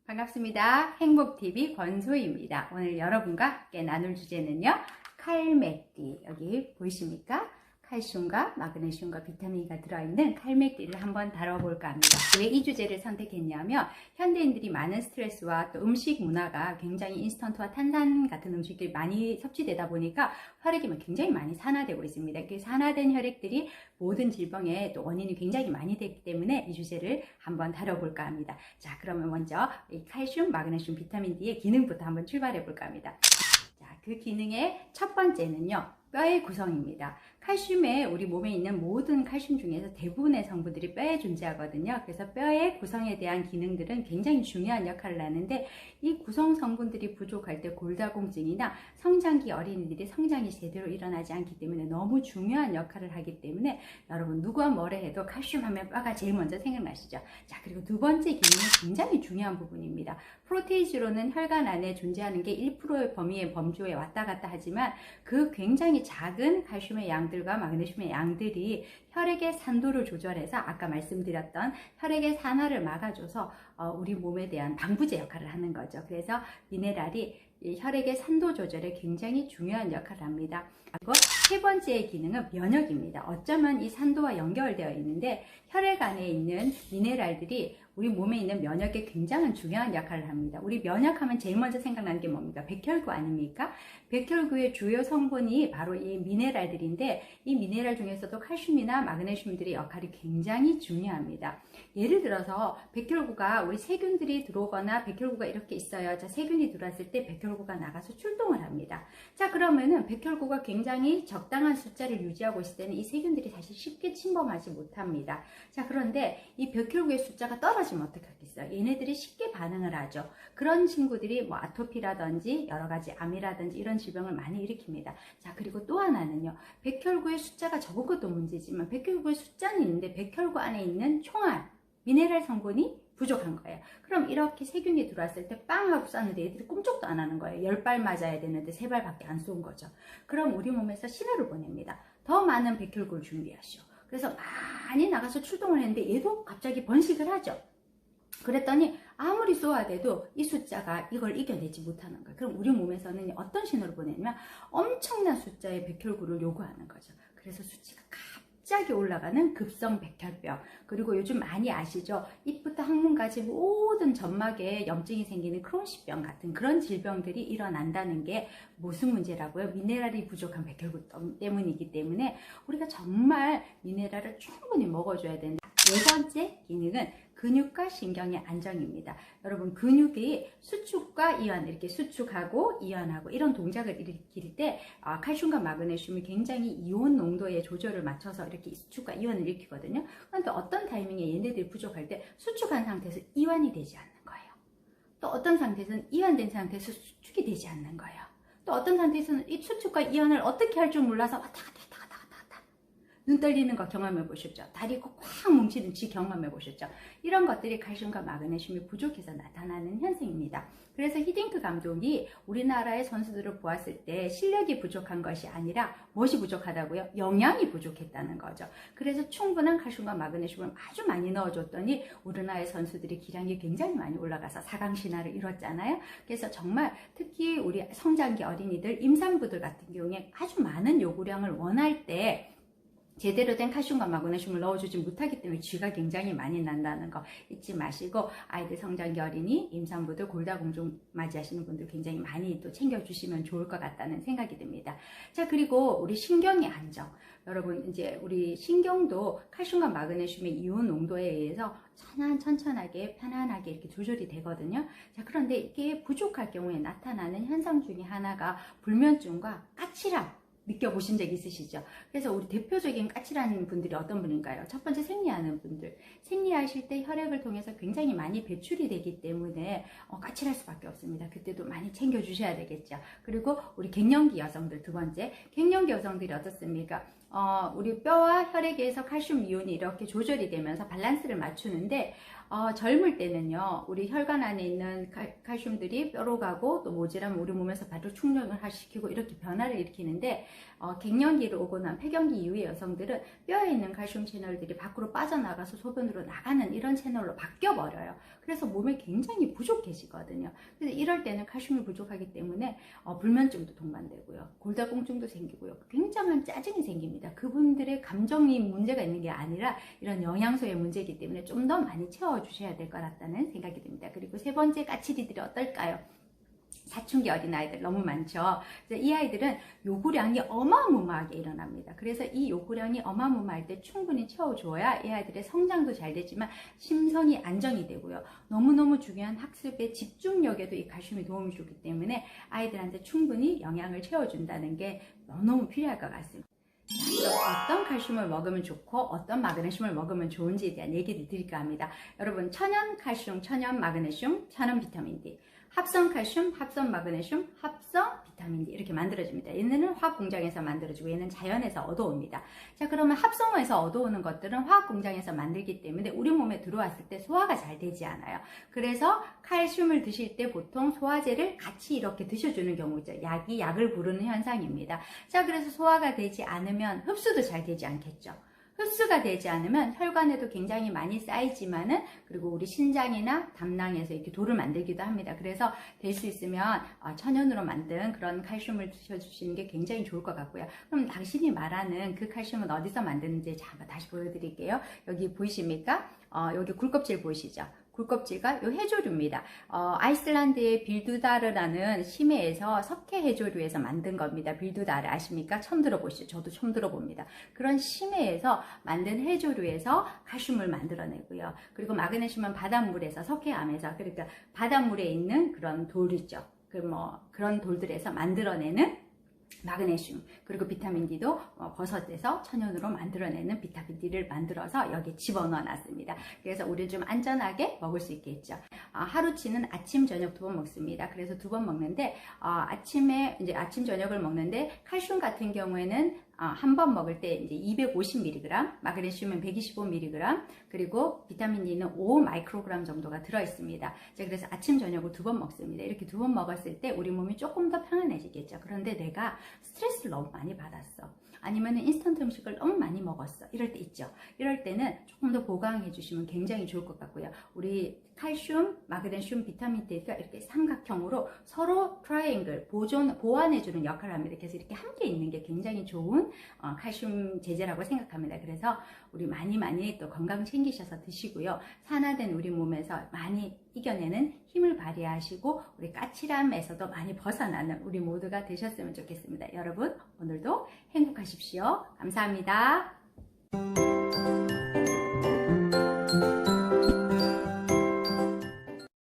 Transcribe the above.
반갑습니다. 행복TV 권소희입니다. 오늘 여러분과 함께 나눌 주제는요, 칼맥디. 여기 보이십니까? 칼슘과 마그네슘과 비타민이가 들어있는 칼맥디를 한번 다뤄볼까 합니다. 왜 이 주제를 선택했냐면 현대인들이 많은 스트레스와 또 음식 문화가 굉장히 인스턴트와 탄산 같은 음식들이 많이 섭취되다 보니까 혈액이 굉장히 많이 산화되고 있습니다. 그 산화된 혈액들이 모든 질병의 또 원인이 굉장히 많이 되기 때문에 이 주제를 한번 다뤄볼까 합니다. 자, 그러면 먼저 이 칼슘, 마그네슘, 비타민 D의 기능부터 한번 출발해 볼까 합니다. 자, 그 기능의 첫 번째는요, 뼈의 구성입니다. 칼슘에 우리 몸에 있는 모든 칼슘 중에서 대부분의 성분들이 뼈에 존재하거든요. 그래서 뼈의 구성에 대한 기능들은 굉장히 중요한 역할을 하는데, 이 구성 성분들이 부족할 때 골다공증이나 성장기 어린이들이 성장이 제대로 일어나지 않기 때문에 너무 중요한 역할을 하기 때문에 여러분 누가 뭐래 해도 칼슘 하면 뼈가 제일 먼저 생각나시죠. 자, 그리고 두 번째 기능은 굉장히 중요한 부분입니다. 프로테이지로는 혈관 안에 존재하는 게 1%의 범위의 범주에 왔다 갔다 하지만 그 굉장히 작은 칼슘의 양들과 마그네슘의 양들이 혈액의 산도를 조절해서 아까 말씀드렸던 혈액의 산화를 막아줘서 우리 몸에 대한 방부제 역할을 하는 거죠. 그래서 미네랄이 혈액의 산도 조절에 굉장히 중요한 역할을 합니다. 그리고 세 번째의 기능은 면역입니다. 어쩌면 이 산도와 연결되어 있는데 혈액 안에 있는 미네랄들이 우리 몸에 있는 면역에 굉장히 중요한 역할을 합니다. 우리 면역하면 제일 먼저 생각나는 게 뭡니까? 백혈구 아닙니까? 백혈구의 주요 성분이 바로 이 미네랄들인데 이 미네랄 중에서도 칼슘이나 마그네슘들의 역할이 굉장히 중요합니다. 예를 들어서 백혈구가 우리 세균들이 들어오거나 백혈구가 이렇게 있어요. 자, 세균이 들어왔을 때 백혈구가 나가서 출동을 합니다. 자, 그러면은 백혈구가 굉장히 적당한 숫자를 유지하고 있을 때는 이 세균들이 사실 쉽게 침범하지 못합니다. 자, 그런데 이 백혈구의 숫자가 떨어지면 어떡하겠어요? 얘네들이 쉽게 반응을 하죠. 그런 친구들이 뭐 아토피라든지 여러 가지 암이라든지 이런 질병을 많이 일으킵니다. 자, 그리고 또 하나는요, 백혈구의 숫자가 적은 것도 문제지만 백혈구의 숫자는 있는데 백혈구 안에 있는 총알, 미네랄 성분이 부족한 거예요. 그럼 이렇게 세균이 들어왔을 때 빵 하고 쐈는데 얘들이 꿈쩍도 안 하는 거예요. 10발 맞아야 되는데 3발밖에 안 쏜 거죠. 그럼 우리 몸에서 신호를 보냅니다. 더 많은 백혈구를 준비하시오. 그래서 많이 나가서 출동을 했는데 얘도 갑자기 번식을 하죠. 그랬더니 아무리 쏘아대도 이 숫자가 이걸 이겨내지 못하는 거예요. 그럼 우리 몸에서는 어떤 신호를 보내냐면 엄청난 숫자의 백혈구를 요구하는 거죠. 그래서 수치가 갑자기 올라가는 급성 백혈병, 그리고 요즘 많이 아시죠? 입부터 항문까지 모든 점막에 염증이 생기는 크론시병 같은 그런 질병들이 일어난다는 게 무슨 문제라고요? 미네랄이 부족한 백혈구 때문이기 때문에 우리가 정말 미네랄을 충분히 먹어줘야 된다. 네 번째 기능은 근육과 신경의 안정입니다. 여러분, 근육이 수축과 이완, 이렇게 수축하고 이완하고 이런 동작을 일으킬 때 칼슘과 마그네슘이 굉장히 이온 농도의 조절을 맞춰서 이렇게 수축과 이완을 일으키거든요. 그런데 어떤 타이밍에 얘네들이 부족할 때 수축한 상태에서 이완이 되지 않는 거예요. 또 어떤 상태에서는 이완된 상태에서 수축이 되지 않는 거예요. 또 어떤 상태에서는 이 수축과 이완을 어떻게 할 줄 몰라서 왔다 갔다 눈 떨리는 거 경험해 보셨죠? 다리가 꽉 뭉치는 지 경험해 보셨죠? 이런 것들이 칼슘과 마그네슘이 부족해서 나타나는 현상입니다. 그래서 히딩크 감독이 우리나라의 선수들을 보았을 때 실력이 부족한 것이 아니라 무엇이 부족하다고요? 영양이 부족했다는 거죠. 그래서 충분한 칼슘과 마그네슘을 아주 많이 넣어줬더니 우리나라의 선수들이 기량이 굉장히 많이 올라가서 4강 신화를 이뤘잖아요. 그래서 정말 특히 우리 성장기 어린이들, 임산부들 같은 경우에 아주 많은 요구량을 원할 때 제대로 된 칼슘과 마그네슘을 넣어주지 못하기 때문에 쥐가 굉장히 많이 난다는 거 잊지 마시고, 아이들 성장기 어린이, 임산부들, 골다공증 맞이하시는 분들 굉장히 많이 또 챙겨주시면 좋을 것 같다는 생각이 듭니다. 자, 그리고 우리 신경의 안정. 여러분, 이제 우리 신경도 칼슘과 마그네슘의 이온 농도에 의해서 천천하게 편안하게 이렇게 조절이 되거든요. 자, 그런데 이게 부족할 경우에 나타나는 현상 중에 하나가 불면증과 까칠함 느껴보신 적 있으시죠? 그래서 우리 대표적인 까칠한 분들이 어떤 분인가요? 첫 번째, 생리하는 분들. 생리하실 때 혈액을 통해서 굉장히 많이 배출이 되기 때문에 까칠할 수밖에 없습니다. 그때도 많이 챙겨주셔야 되겠죠. 그리고 우리 갱년기 여성들, 두 번째, 갱년기 여성들이 어떻습니까? 우리 뼈와 혈액에서 칼슘 이온이 이렇게 조절이 되면서 밸런스를 맞추는데 젊을 때는요, 우리 혈관 안에 있는 칼슘들이 뼈로 가고 또 모자라면 우리 몸에서 바로 충전을 시키고 이렇게 변화를 일으키는데, 갱년기를 오고 난 폐경기 이후의 여성들은 뼈에 있는 칼슘 채널들이 밖으로 빠져나가서 소변으로 나가는 이런 채널로 바뀌어 버려요. 그래서 몸에 굉장히 부족해지거든요. 그래서 이럴 때는 칼슘이 부족하기 때문에 불면증도 동반되고요, 골다공증도 생기고요, 굉장한 짜증이 생깁니다. 그분들의 감정이 문제가 있는 게 아니라 이런 영양소의 문제이기 때문에 좀 더 많이 채워주셔야 될 것 같다는 생각이 듭니다. 그리고 세 번째 까칠이들이 어떨까요? 사춘기 어린아이들 너무 많죠. 그래서 이 아이들은 요구량이 어마무마하게 일어납니다. 그래서 이 요구량이 어마무마할 때 충분히 채워줘야 이 아이들의 성장도 잘 되지만 심성이 안정이 되고요. 너무너무 중요한 학습의 집중력에도 이 칼슘이 도움이 주기 때문에 아이들한테 충분히 영양을 채워준다는 게 너무너무 필요할 것 같습니다. 어떤 칼슘을 먹으면 좋고 어떤 마그네슘을 먹으면 좋은지에 대한 얘기를 드릴까 합니다. 여러분, 천연 칼슘, 천연 마그네슘, 천연 비타민 D, 합성 칼슘, 합성 마그네슘, 합성 비타민 D 이렇게 만들어집니다. 얘네는 화학 공장에서 만들어지고 얘는 자연에서 얻어옵니다. 자, 그러면 합성해서 얻어오는 것들은 화학 공장에서 만들기 때문에 우리 몸에 들어왔을 때 소화가 잘 되지 않아요. 그래서 칼슘을 드실 때 보통 소화제를 같이 이렇게 드셔주는 경우죠. 약이 약을 부르는 현상입니다. 자, 그래서 소화가 되지 않으면 흡수도 잘 되지 않겠죠. 흡수가 되지 않으면 혈관에도 굉장히 많이 쌓이지만은, 그리고 우리 신장이나 담낭에서 이렇게 돌을 만들기도 합니다. 그래서 될 수 있으면 천연으로 만든 그런 칼슘을 드셔주시는 게 굉장히 좋을 것 같고요. 그럼 당신이 말하는 그 칼슘은 어디서 만드는지 다시 보여드릴게요. 여기 보이십니까? 여기 굴껍질 보이시죠? 굴껍질과 요 해조류입니다. 아이슬란드의 빌두다르라는 심해에서 석회 해조류에서 만든 겁니다. 빌두다르 아십니까? 처음 들어보시죠? 저도 처음 들어봅니다. 그런 심해에서 만든 해조류에서 칼슘을 만들어내고요. 그리고 마그네슘은 바닷물에서, 석회암에서, 그러니까 바닷물에 있는 그런 돌이죠. 그런 돌들에서 만들어내는 마그네슘, 그리고 비타민 D도 버섯에서 천연으로 만들어내는 비타민 D를 만들어서 여기 집어넣어 놨습니다. 그래서 우리 좀 안전하게 먹을 수 있겠죠. 하루치는 아침 저녁 2번 먹습니다. 그래서 2번 먹는데 아침에 이제 아침 저녁을 먹는데 칼슘 같은 경우에는 한 번 먹을 때 이제 250mg, 마그네슘은 125mg, 그리고 비타민 D는 5 마이크로그램 정도가 들어 있습니다. 자, 그래서 아침 저녁을 2번 먹습니다. 이렇게 2번 먹었을 때 우리 몸이 조금 더 편안해지겠죠. 그런데 내가 스트레스를 너무 많이 받았어, 아니면 인스턴트 음식을 너무 많이 먹었어, 이럴 때 있죠. 이럴 때는 조금 더 보강해 주시면 굉장히 좋을 것 같고요. 우리 칼슘, 마그네슘, 비타민 D가 이렇게 삼각형으로 서로 트라이앵글 보완해 주는 역할을 합니다. 그래서 이렇게 함께 있는 게 굉장히 좋은 칼슘 제제라고 생각합니다. 그래서 우리 많이 또 건강 챙기셔서 드시고요. 산화된 우리 몸에서 많이 이겨내는 힘을 발휘하시고 우리 까칠함에서도 많이 벗어나는 우리 모두가 되셨으면 좋겠습니다. 여러분, 오늘도 행복하십시오. 감사합니다.